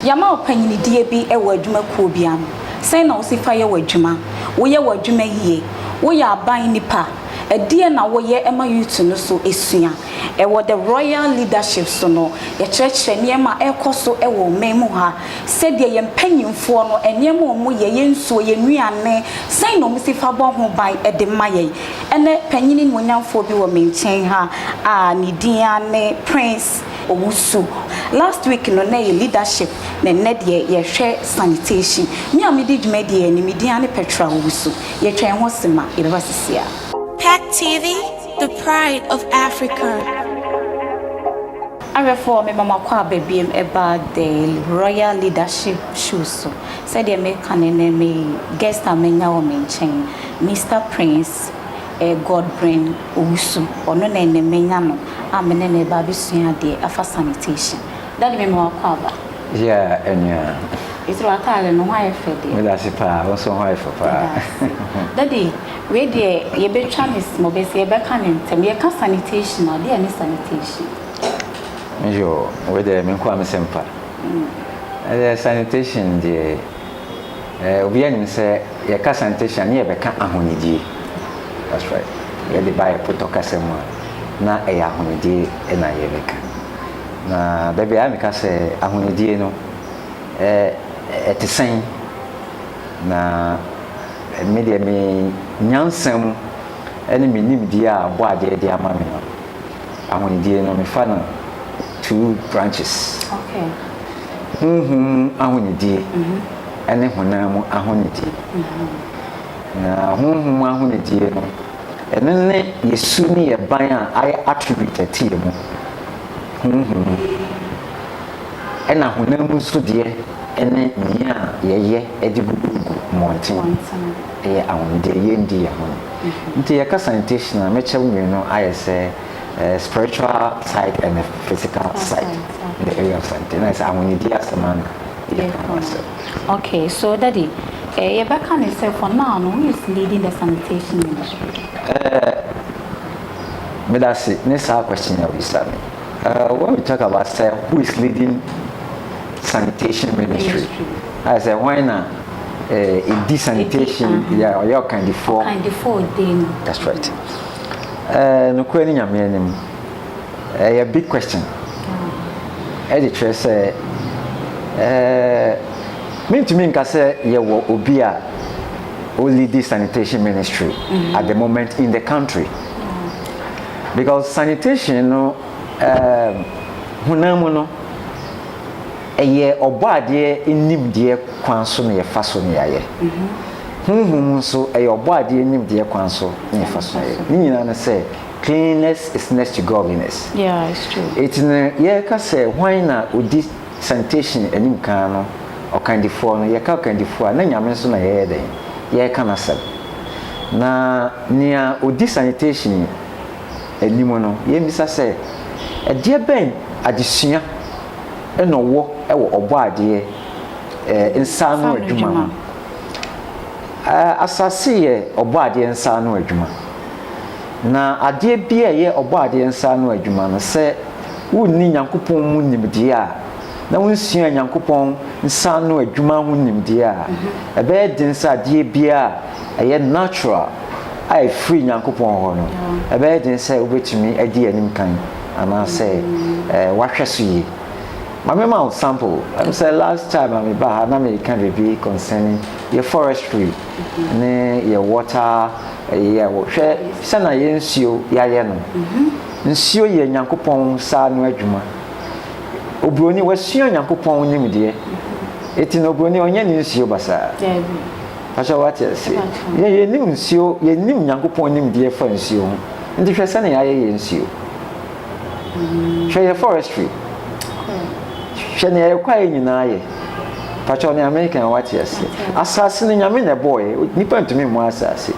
Yama opanyini die bi ewo adwuma kuo bia no. Sen na osifa ye wadwuma. Wo ye wadwuma yie. Wo ya aban nipa. Edie na wo ye ema youth no so esua. Ewo the royal leadership so no. Ye kyerɛkyerɛ niema ekoso ewo memu ha. Said ye mpanyimfo no eniema omo ye yensuo ye nuane. Sen na osifa bɔ ho ban ede maye. Ene panyini nwonyamfo bi wo menchen ha ni din ane Prince Owusu. Last week no na leadership na ned ye hwe sanitation. Me amedi dwumadi ni mediane Petra Owusu. Ye twen ho sema irevasisia. Pack TV, the pride of Africa. I reform me mama kwa baby about the royal leadership shoes. So said they make me guest amenya wo menchen Mr. Prince Godbrain Owusu ono na menya no amene na ba bisua de afa sanitation. Daddy me mama kwa ba. Yeah, enya. It's what I know why I fed it. That's it, also why for Daddy, we de ye be chamis mo be se be kanin tem ye ka sanitation or dey any sanitation. Yo, we de me kwa me sempa. The sanitation de obi anim say ye ka sanitation ye be ka ahonidie. That's right. Ye de buy protocol sema na e ahonidie e na ye be ka. Na baby I me ka say ahonidie no etisen na media me nyansam ene menimdie a bo ade de amame no ahonidie no me fa na two branches. Okay. Ahonidie ene honam ahonidie. Na ahonidie no ene ne yesu ni ye ban a I attribute tie mu. Ena honam so de ene nia ye edibugu mountain e ahonidie ye ndi ye ho. Nti ye ka sanitation na meche no I say spiritual side and the physical side in the area of sanitation. That's ahonidie asaman. Okay, so daddy, you back on yourself for now. Who is leading the sanitation industry? Me that's it. Next question you will when we talk about who is leading sanitation ministry, I say why not? In this sanitation, yeah, you kind of four. That's right. No question a big question. Editor say, mean to me, say you will be only this sanitation ministry at the moment in the country. Because sanitation, hunamuno, eye obade inimdie kwanso na ye faso na yaye. So eye obade inimdie kwanso na ye faso na yaye. Ni nyina na say cleanliness is next to godliness. Yeah, it's true. It's ye ka say why na odi sanitation anim kan no o kan di fo no ye ka kan di fo na nyame so na ye den ye ka na sel na nia odi sanitation anim no ye misa say e de ben adesua e no wo e wo obo ade nsa no adwuma asase ye obo ade nsa no adwuma na ade bia ye obo ade nsa no adwuma no se wonni nyankopon mu nimde a na wonsua nyankopon nsa no adwuma ho nimde a ebe din sa ade bia ye natural I free nyankopon ho no ebe din sa obetumi adi anim kan ana say wahweso yi my sample I say last time I ba na me can be concerning your forestry ne your water yeah hwe sana ye nsuo yaye no nsuo ye nyankopon sa no adwuma obroni wasua nyankopon nimde eti no obroni onye ni nsuo basa pasha what yes ye nim nsuo ye nim nyankopon nimde fa nsuo ndi hwe sana yaye ye nsuo hwe ye forestry hwe ne ye kwae nyina ye pasha ne American what yes asase ne nyame ne boy nipa ntumi mu asase